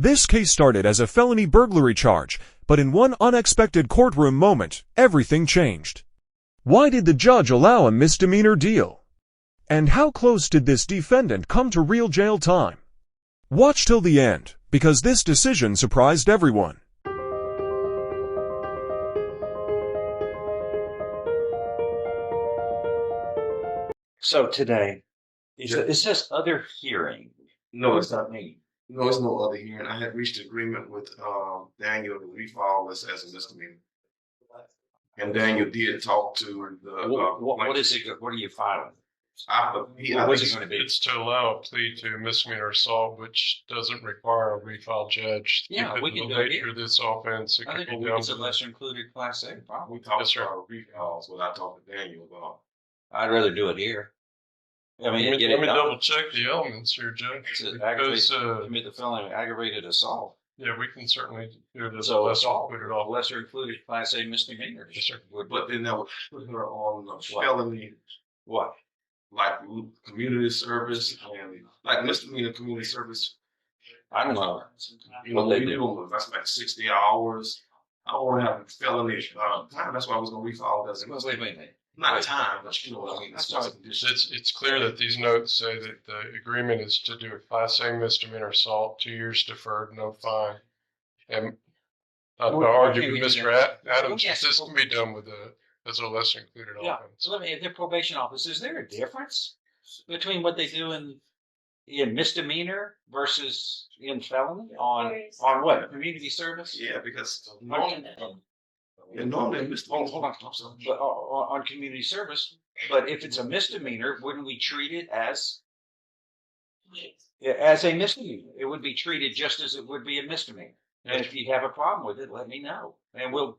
This case started as a felony burglary charge, but in one unexpected courtroom moment, everything changed. Why did the judge allow a misdemeanor deal? And how close did this defendant come to real jail time? Watch till the end, because this decision surprised everyone. So today, it says other hearing. No, What it's does not. that mean? No, it's no other hearing. I had reached agreement with Daniel to refile this as a misdemeanor. And Daniel did talk to the. What is it? What are you filing? What's it going to be? It's to allow a plea to misdemeanor assault, which doesn't require a refile judge. Yeah, we Given can the do it nature of this offense, it I could think go down it's a to lesser included class A. We Probably. talked Yes, sir. about refills, what I talked to Daniel about. I'd rather do it here. I mean, Let get me it done. double check the elements here, Judge. It's an Because, commit the felony aggravated assault. yeah, we can certainly do it as a So lesser assault, included offense. lesser included class A misdemeanor. Yes, sir. But then that would put her on the felony, What? like community service and like misdemeanor community service. I don't know. You know, What they we do. do, that's like 60 hours. I don't want to have a felony time. That's why I was going to refile as a Wait, misdemeanor. wait. Not time, but you know what I mean. That's just a condition. It's clear that these notes say that the agreement is to do a class A misdemeanor assault, 2 years deferred, no fine. And I argue with Mr. Adams, Yes. this can be done with as a lesser included Yeah. offense. So let me, the probation office, is there a difference between what they do in misdemeanor versus in felony on what? Community service? Yeah, because Normally, normally misdemeanor. hold on. But on community service, but if it's a misdemeanor, wouldn't we treat it as a misdemeanor? It would be treated just as it would be a misdemeanor. And if you have a problem with it, let me know, and we'll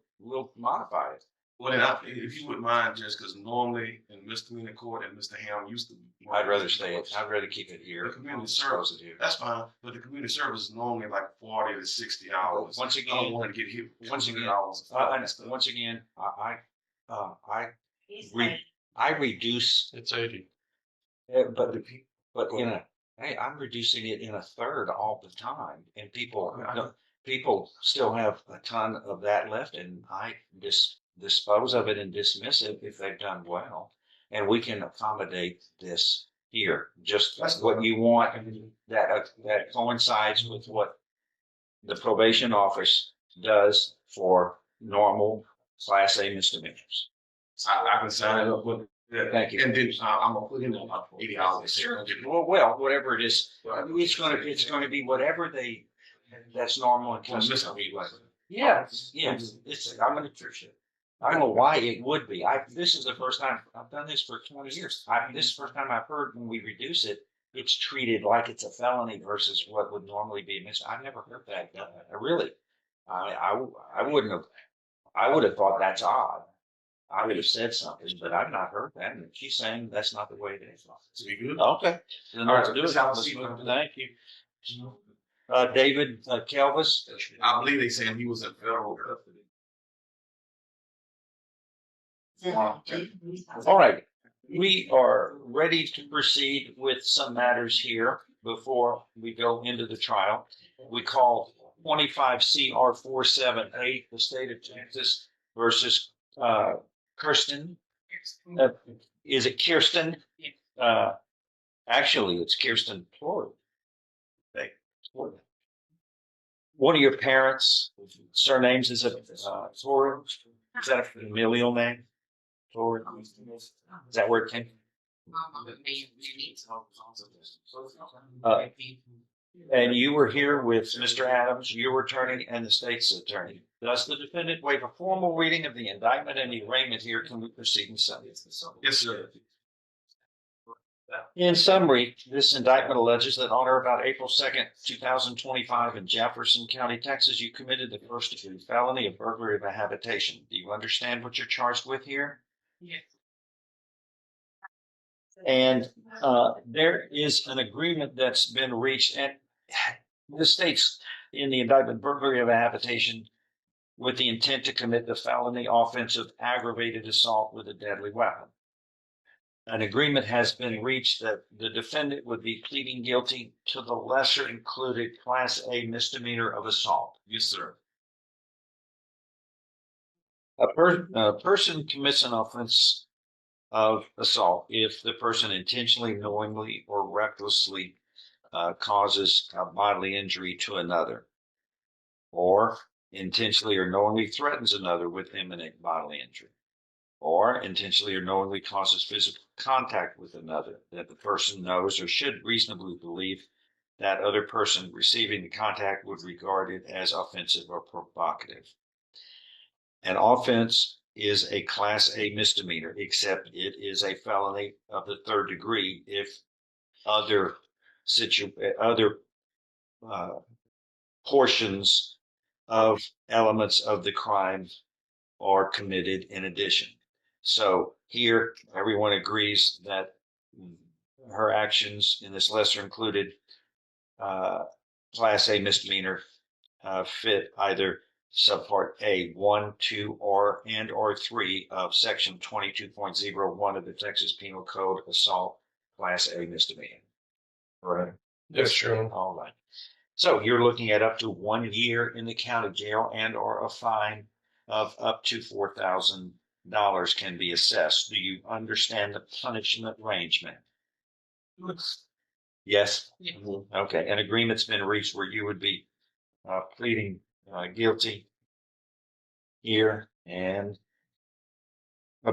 modify it. Well, then if you wouldn't mind, just because normally in misdemeanor court and Mr. Ham used to. I'd rather stay it. I'd rather keep it here. The community Dispose service. it here. That's fine, but the community service is normally like 40 to 60 hours. Once I don't again, want to get hit. once again, hours. once again, I reduce, It's 80. but I'm reducing it in a third all the time, and people still have a ton of that left, and I dispose of it and dismiss it if they've done well, and we can accommodate this here. Just That's what fine. you want that coincides with what the probation office does for normal class A misdemeanors. I can sign it up with it. Thank you. And then I'm gonna put in about 80 hours. Sure. Well, whatever it is, it's going to be whatever that's normal and customary. Yeah, I'm going to church it. I don't know why it would be. This is the first time I've done this for 20 years. This is the first time I've heard when we reduce it, it's treated like it's a felony versus what would normally be a misdemeanor. I've never heard that. Really, I wouldn't have. I would have thought that's odd. I would have said something, but I've not heard that. And she's saying that's not the way it is. So you good? Okay. Then All right, let's do let's it. have a Let's seat. move. Thank you. David Kelvis. I believe they saying he was in federal custody. All right. We are ready to proceed with some matters here before we go into the trial. We call 25 CR 478, the state of Texas versus Kirsten. Is it Kirsten? Actually, it's Kirsten Torrey. One of your parents' surnames is it Torrey? Is that a familial name? Torrey? Is that where it came from? And you were here with Mr. Adams, your attorney, and the state's attorney. Does the defendant waive a formal reading of the indictment and the arraignment here? Can we proceed in summary? Yes, sir. In summary, this indictment alleges that on or about April 2nd, 2025 in Jefferson County, Texas, you committed the first degree felony of burglary of a habitation. Do you understand what you're charged with here? Yes. And there is an agreement that's been reached, and the state's in the indictment burglary of a habitation with the intent to commit the felony offense of aggravated assault with a deadly weapon. an agreement has been reached that the defendant would be pleading guilty to the lesser included Class A misdemeanor of assault. Yes, sir. A person commits an offense of assault if the person intentionally, knowingly, or recklessly causes a bodily injury to another, or intentionally or knowingly threatens another with imminent bodily injury, or intentionally or knowingly causes physical contact with another that the person knows or should reasonably believe that other person receiving the contact would regard it as offensive or provocative. An offense is a Class A misdemeanor, except it is a felony of the third degree if other portions of elements of the crime are committed in addition. So here, everyone agrees that her actions in this lesser included Class A misdemeanor fit either subpart A, 1, 2, or 3 of section 22.01 of the Texas Penal Code, assault Class A misdemeanor. Right. Yes, Your Honor. All right. So you're looking at up to 1 year in the county jail and or a fine of up to $4,000 can be assessed. Do you understand the punishment range, ma'am? Yes. Okay. An agreement's been reached where you would be pleading guilty here and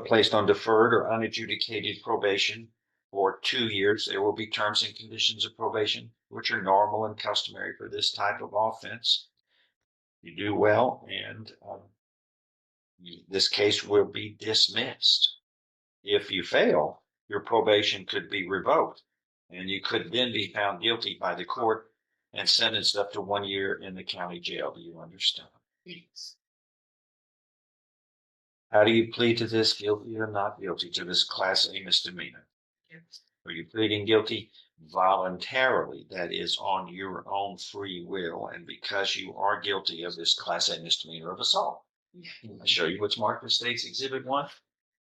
placed on deferred or unadjudicated probation for 2 years. There will be terms and conditions of probation, which are normal and customary for this type of offense. You do well, and this case will be dismissed. If you fail, your probation could be revoked, and you could then be found guilty by the court and sentenced up to 1 year in the county jail. Do you understand? Yes. How do you plead to this, guilty or not guilty to this Class A misdemeanor? Yes. Are you pleading guilty voluntarily, that is on your own free will, and because you are guilty of this Class A misdemeanor of assault? I'll show you what's marked as State's Exhibit 1.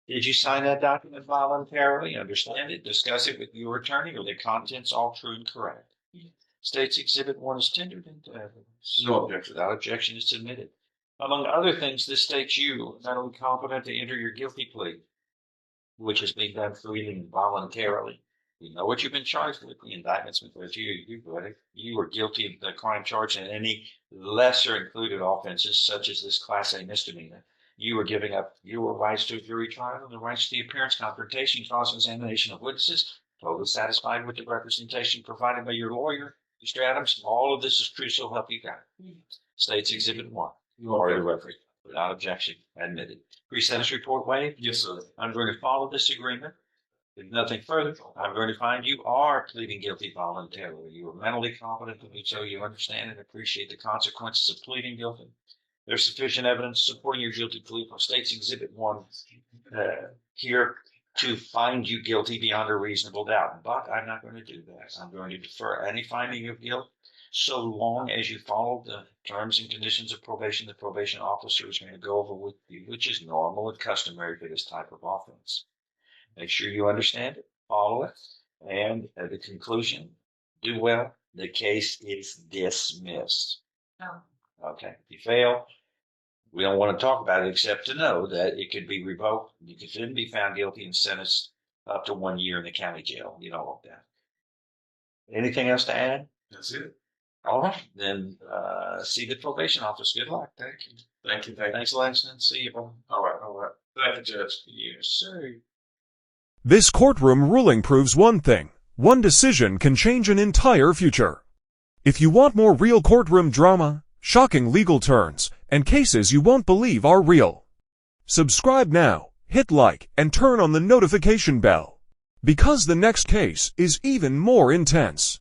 Did you sign that document voluntarily? Understand it? Discuss it with your attorney? Are the contents all true and correct? Yes. State's Exhibit 1 is tendered into evidence. No objection. Without objection, is submitted. Among other things, this states you not only competent to enter your guilty plea, which is being done freely and voluntarily. You know what you've been charged with. The indictment's been put to you, buddy. You were guilty of the crime charged and any lesser included offenses, such as this Class A misdemeanor. You were giving up your rights to a jury trial and the rights to the appearance, confrontation, cross-examination of witnesses. Totally satisfied with the representation provided by your lawyer, Mr. Adams. All of this is true, so help you God. State's Exhibit 1. You are the referee. Without objection, admitted. Pre-sentence report waived? Yes, sir. I'm going to follow this agreement. If nothing further, I'm going to find you are pleading guilty voluntarily. You are mentally competent to do so. You understand and appreciate the consequences of pleading guilty. There's sufficient evidence supporting your guilty plea from State's Exhibit 1 here to find you guilty beyond a reasonable doubt. But I'm not going to do that. I'm going to defer any finding of guilt so long as you follow the terms and conditions of probation. The probation officer is going to go over with you, which is normal and customary for this type of offense. Make sure you understand it, follow it, and at the conclusion, do well. The case is dismissed. Oh. Okay. If you fail, we don't want to talk about it except to know that it could be revoked. You could then be found guilty and sentenced up to 1 year in the county jail. You know all that. Anything else to add? That's it. All right. Then see the probation office. Good luck. Thank you. Thank you. Thanks, Langston. See you. All right. Thank you, Judge. Yes, sir. This courtroom ruling proves one thing. One decision can change an entire future. If you want more real courtroom drama, shocking legal turns, and cases you won't believe are real, subscribe now, hit like, and turn on the notification bell. Because the next case is even more intense.